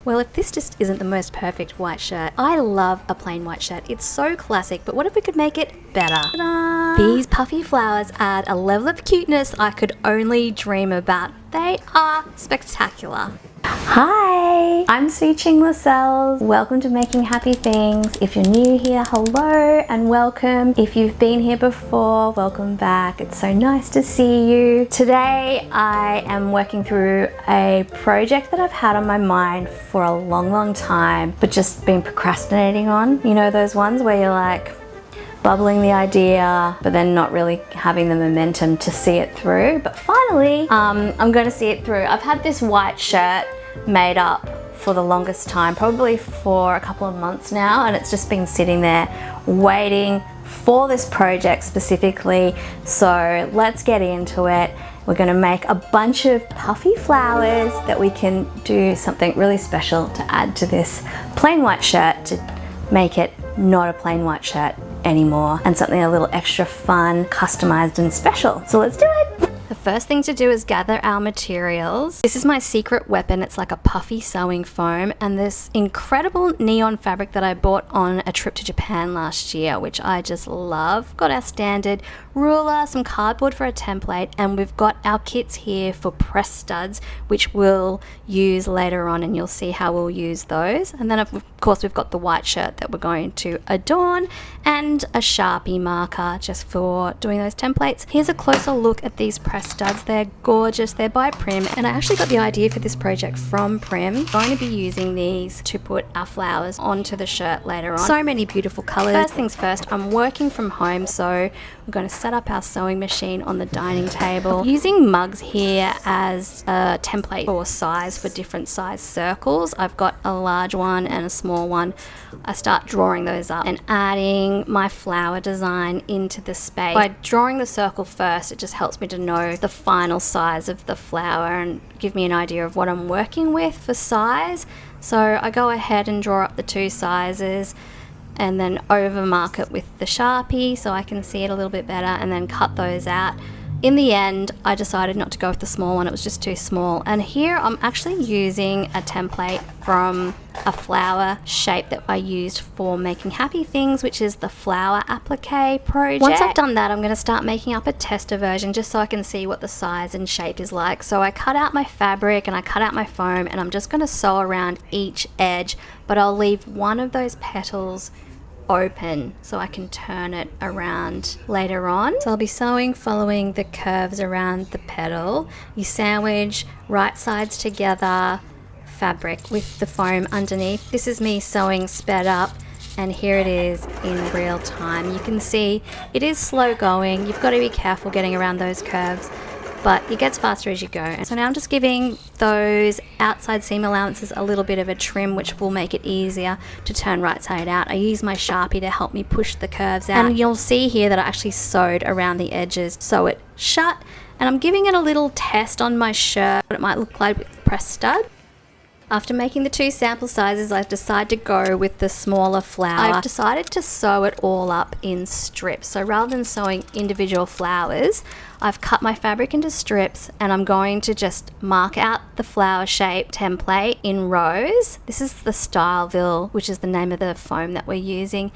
Well, if this just isn't the most perfect white shirt, I love a plain white shirt. It's so classic, but what if we could make it better? Ta-da! These puffy flowers add a level of cuteness I could only dream about. They are spectacular. Hi, I'm Sue-Ching Lascelles. Welcome to Making Happy Things. If you're new here, hello and welcome. If you've been here before, welcome back. It's so nice to see you. Today I am working through a project that I've had on my mind for a long time, but just been procrastinating on. You know those ones where you're like bubbling the idea, but then not really having the momentum to see it through. But finally, I'm going to see it through. I've had this white shirt made up for the longest time, probably for a couple of months now, and it's just been sitting there waiting for this project specifically. So let's get into it. We're going to make a bunch of puffy flowers that we can do something really special to add to this plain white shirt to make it not a plain white shirt anymore, and something a little extra fun, customized and special. So let's do it. The first thing to do is gather our materials. This is my secret weapon. It's like a puffy sewing foam and this incredible neon fabric that I bought on a trip to Japan last year, which I just love. Got our standard ruler, some cardboard for a template, and we've got our kits here for press studs, which we'll use later on, and you'll see how we'll use those. And then of course we've got the white shirt that we're going to adorn, and a Sharpie marker just for doing those templates. Here's a closer look at these press studs. They're gorgeous. They're by Prym, and I actually got the idea for this project from Prym. I'm going to be using these to put our flowers onto the shirt later on. So many beautiful colors. First things first, I'm working from home, so we're going to set up our sewing machine on the dining table. I'm using mugs here as a template for size for different size circles. I've got a large one and a small one. I start drawing those up and adding my flower design into the space. By drawing the circle first, it just helps me to know the final size of the flower and give me an idea of what I'm working with for size. So I go ahead and draw up the two sizes and then over mark it with the Sharpie so I can see it a little bit better, and then cut those out. In the end, I decided not to go with the small one. It was just too small. And here I'm actually using a template from a flower shape that I used for Making Happy Things, which is the flower applique project. Once I've done that, I'm going to start making up a tester version just so I can see what the size and shape is like. So I cut out my fabric and I cut out my foam, and I'm just going to sew around each edge, but I'll leave one of those petals open so I can turn it around later on. So I'll be sewing following the curves around the petal. You sandwich right sides together, fabric with the foam underneath. This is me sewing sped up, and here it is in real time. You can see it is slow going. You've got to be careful getting around those curves, but it gets faster as you go. So now I'm just giving those outside seam allowances a little bit of a trim, which will make it easier to turn right side out. I use my Sharpie to help me push the curves out, and you'll see here that I actually sewed around the edges so it shut, and I'm giving it a little test on my shirt what it might look like with the press stud. After making the two sample sizes, I've decided to go with the smaller flower. I've decided to sew it all up in strips. So rather than sewing individual flowers, I've cut my fabric into strips, and I'm going to just mark out the flower shape template in rows. This is the Style-Vil, which is the name of the foam that we're using.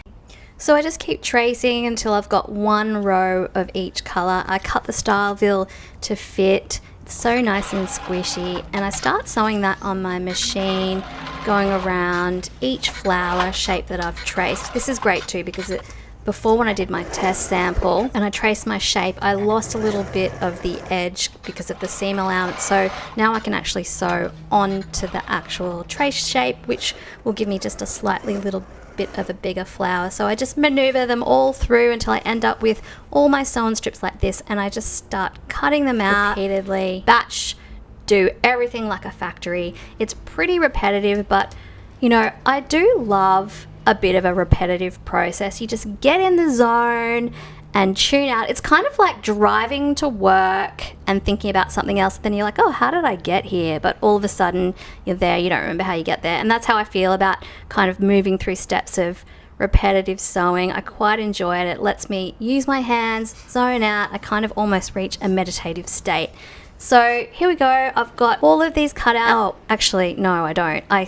So I just keep tracing until I've got one row of each color. I cut the Style-Vil to fit. So nice and squishy, and I start sewing that on my machine, going around each flower shape that I've traced. This is great too because before, when I did my test sample and I traced my shape, I lost a little bit of the edge because of the seam allowance. So now I can actually sew onto the actual trace shape, which will give me just a slightly little bit of a bigger flower. So I just maneuver them all through until I end up with all my sewn strips like this, and I just start cutting them out repeatedly. Batch, do everything like a factory. It's pretty repetitive, but you know, I do love a bit of a repetitive process. You just get in the zone and tune out. It's kind of like driving to work and thinking about something else, then you're like, oh, how did I get here? But all of a sudden you're there, you don't remember how you get there. And that's how I feel about kind of moving through steps of repetitive sewing. I quite enjoy it. It lets me use my hands, zone out. I kind of almost reach a meditative state. So here we go. I've got all of these cut out. Oh, actually, no, I don't. I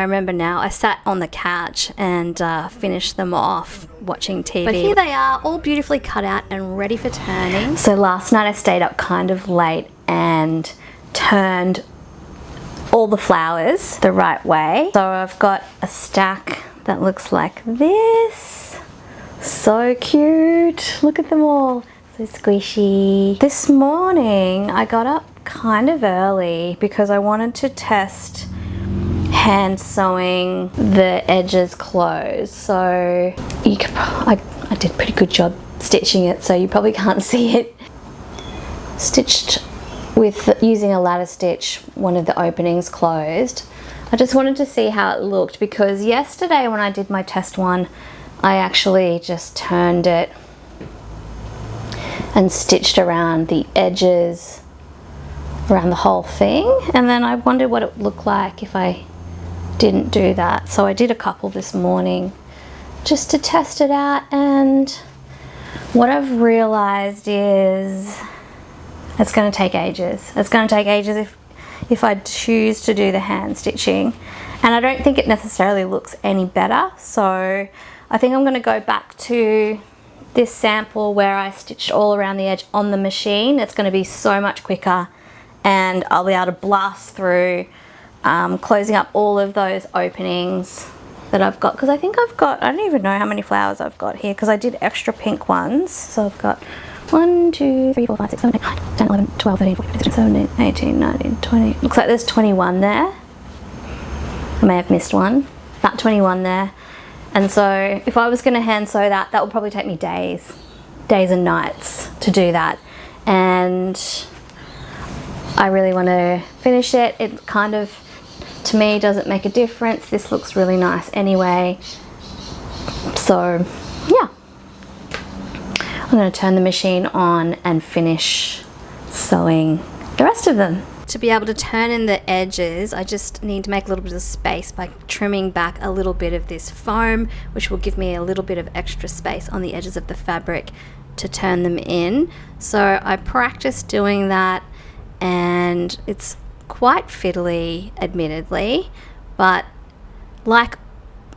remember now, I sat on the couch and finished them off watching TV. But here they are, all beautifully cut out and ready for turning. So last night I stayed up kind of late and turned all the flowers the right way. So I've got a stack that looks like this. So cute. Look at them all. So squishy. This morning I got up kind of early because I wanted to test hand sewing the edges closed. So you could I did a pretty good job stitching it, so you probably can't see it. Stitched with using a ladder stitch, one of the openings closed. I just wanted to see how it looked because yesterday when I did my test one, I actually just turned it and stitched around the edges, around the whole thing, and then I wondered what it would look like if I didn't do that. So I did a couple this morning just to test it out, and what I've realized is it's going to take ages. It's going to take ages if I choose to do the hand stitching, and I don't think it necessarily looks any better. So I think I'm going to go back to this sample where I stitched all around the edge on the machine. It's going to be so much quicker and I'll be able to blast through closing up all of those openings that I've got, because I think I've got, I don't even know how many flowers I've got here because I did extra pink ones. So I've got 1, 2, 3, 4, 5, 6, 7, 8, 9, 10, 11, 12, 13, 14, 15, 16, 17, 18, 19, 20. Looks like there's 21 there. I may have missed one. About 21 there. And so if I was going to hand sew that, that would probably take me days and nights to do that. And I really want to finish it. It kind of, to me, doesn't make a difference. This looks really nice anyway. So yeah, I'm going to turn the machine on and finish sewing the rest of them. To be able to turn in the edges, I just need to make a little bit of space by trimming back a little bit of this foam, which will give me a little bit of extra space on the edges of the fabric to turn them in. So I practiced doing that, and it's quite fiddly, admittedly, but like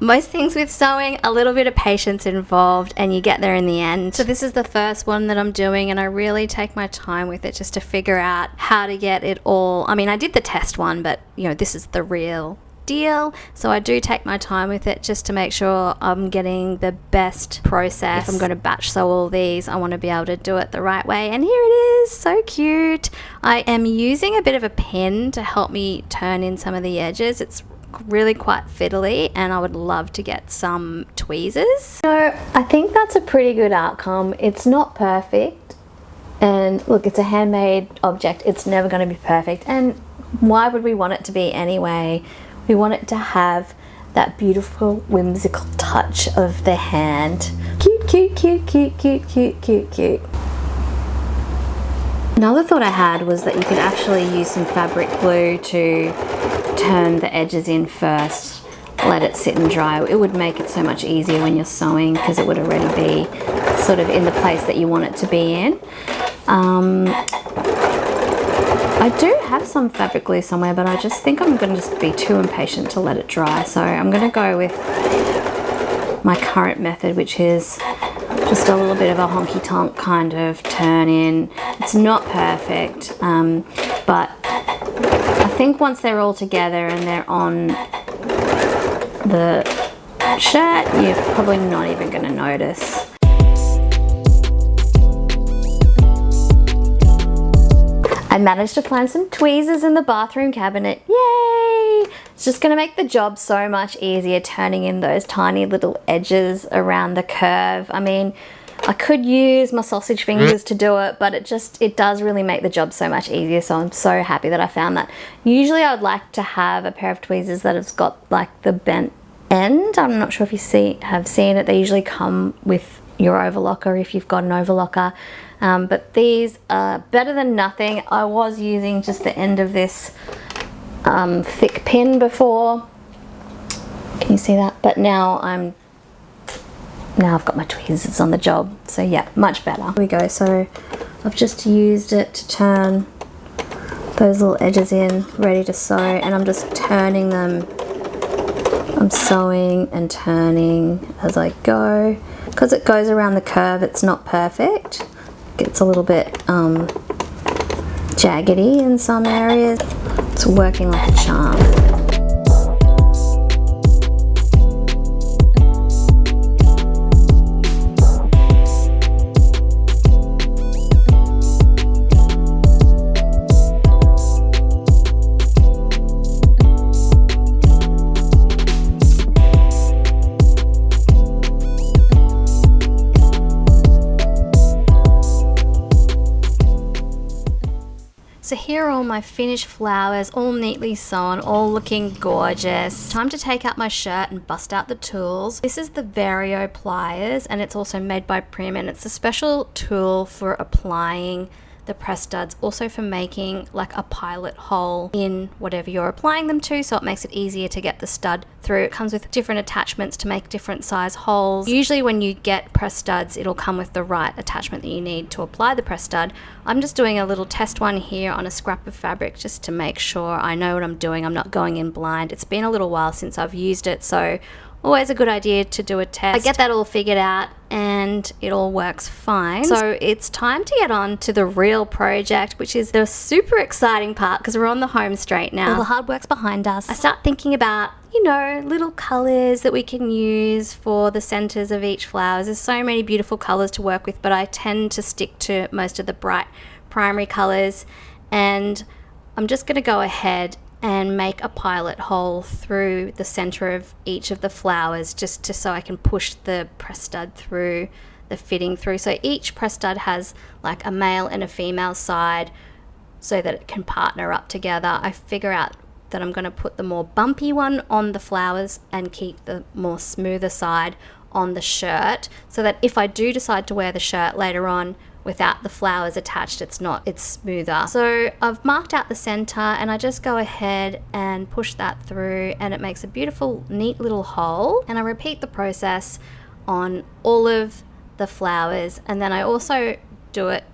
most things with sewing, a little bit of patience involved and you get there in the end. So this is the first one that I'm doing, and I really take my time with it just to figure out how to get it all. I mean, I did the test one, but you know, this is the real deal. So I do take my time with it just to make sure I'm getting the best process. If I'm going to batch sew all these, I want to be able to do it the right way. And here it is, so cute. I am using a bit of a pin to help me turn in some of the edges. It's really quite fiddly, and I would love to get some tweezers. So I think that's a pretty good outcome. It's not perfect, and look, it's a handmade object. It's never going to be perfect, and why would we want it to be anyway? We want it to have that beautiful whimsical touch of the hand. Cute, cute, cute, cute, cute, cute, cute, cute. Another thought I had was that you could actually use some fabric glue to turn the edges in first, let it sit and dry. It would make it so much easier when you're sewing because it would already be sort of in the place that you want it to be in. I do have some fabric glue somewhere, but I just think I'm going to just be too impatient to let it dry. So I'm going to go with my current method, which is just a little bit of a honky-tonk kind of turn in. It's not perfect, but I think once they're all together and they're on the shirt, you're probably not even going to notice. I managed to find some tweezers in the bathroom cabinet. Yay! It's just going to make the job so much easier turning in those tiny little edges around the curve. I mean, I could use my sausage fingers to do it, but it does really make the job so much easier. So I'm so happy that I found that. Usually I would like to have a pair of tweezers that has got like the bent end. I'm not sure if you have seen it. They usually come with your overlocker if you've got an overlocker. But these are better than nothing. I was using just the end of this thick pin before. Can you see that? But now I've got my tweezers on the job. So yeah, much better. Here we go. So I've just used it to turn those little edges in, ready to sew, and I'm just turning them. I'm sewing and turning as I go. Because it goes around the curve, it's not perfect. It gets a little bit jaggedy in some areas. It's working like a charm. So here are all my finished flowers, all neatly sewn, all looking gorgeous. Time to take out my shirt and bust out the tools. This is the Vario Pliers, and it's also made by Prym, and it's a special tool for applying the press studs, also for making like a pilot hole in whatever you're applying them to, so it makes it easier to get the stud through. It comes with different attachments to make different size holes. Usually when you get press studs, it'll come with the right attachment that you need to apply the press stud. I'm just doing a little test one here on a scrap of fabric just to make sure I know what I'm doing. I'm not going in blind. It's been a little while since I've used it, so always a good idea to do a test. I get that all figured out and it all works fine. So it's time to get on to the real project, which is the super exciting part because we're on the home straight now. All the hard work's behind us. I start thinking about, you know, little colors that we can use for the centers of each flower. There's so many beautiful colors to work with, but I tend to stick to most of the bright primary colors, and I'm just going to go ahead and make a pilot hole through the center of each of the flowers just so I can push the press stud through the fitting through. So each press stud has like a male and a female side so that it can partner up together. I figure out that I'm going to put the more bumpy one on the flowers and keep the more smoother side on the shirt, so that if I do decide to wear the shirt later on without the flowers attached, it's smoother. So I've marked out the center and I just go ahead and push that through, and it makes a beautiful neat little hole, and I repeat the process on all of the flowers. And then I also do it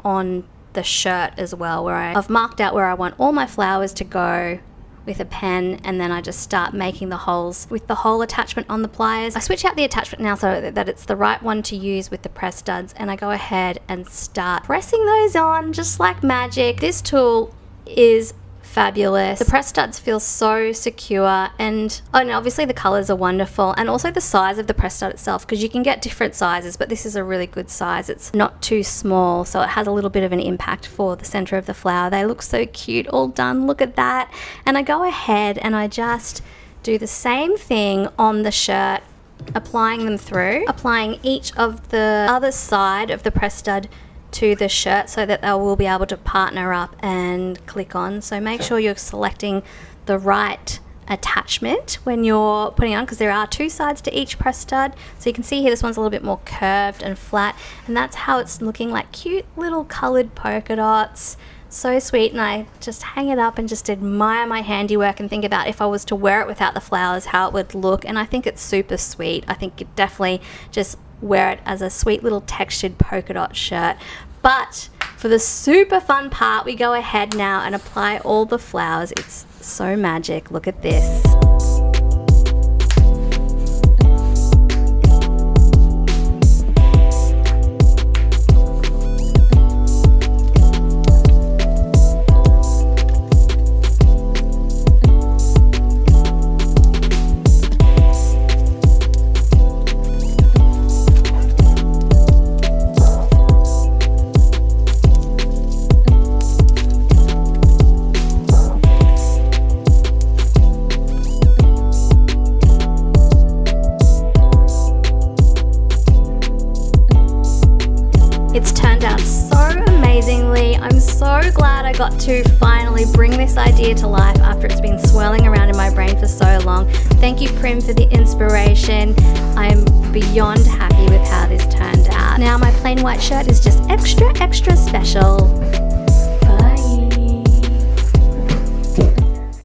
on the shirt as well, where I've marked out where I want all my flowers to go with a pen, and then I just start making the holes with the hole attachment on the pliers. I switch out the attachment now so that it's the right one to use with the press studs, and I go ahead and start pressing those on just like magic. This tool is fabulous. The press studs feel so secure, and obviously the colors are wonderful, and also the size of the press stud itself, because you can get different sizes, but this is a really good size. It's not too small, so it has a little bit of an impact for the center of the flower. They look so cute, all done. Look at that. And I go ahead and I just do the same thing on the shirt, applying them through, applying each of the other side of the press stud to the shirt so that they will be able to partner up and click on. So make sure you're selecting the right attachment when you're putting on, because there are two sides to each press stud. So you can see here this one's a little bit more curved and flat, and that's how it's looking, like cute little colored polka dots. So sweet. And I just hang it up and just admire my handiwork and think about if I was to wear it without the flowers, how it would look. And I think it's super sweet. I think you definitely just wear it as a sweet little textured polka dot shirt. But for the super fun part, we go ahead now and apply all the flowers. It's so magic. Look at this. It's turned out so amazingly. I'm so glad I got to finally bring this idea to life after it's been swirling around in my brain for so long. Thank you, Prym, for the inspiration. I'm beyond happy with how this turned out. Now my plain white shirt is just extra, extra special.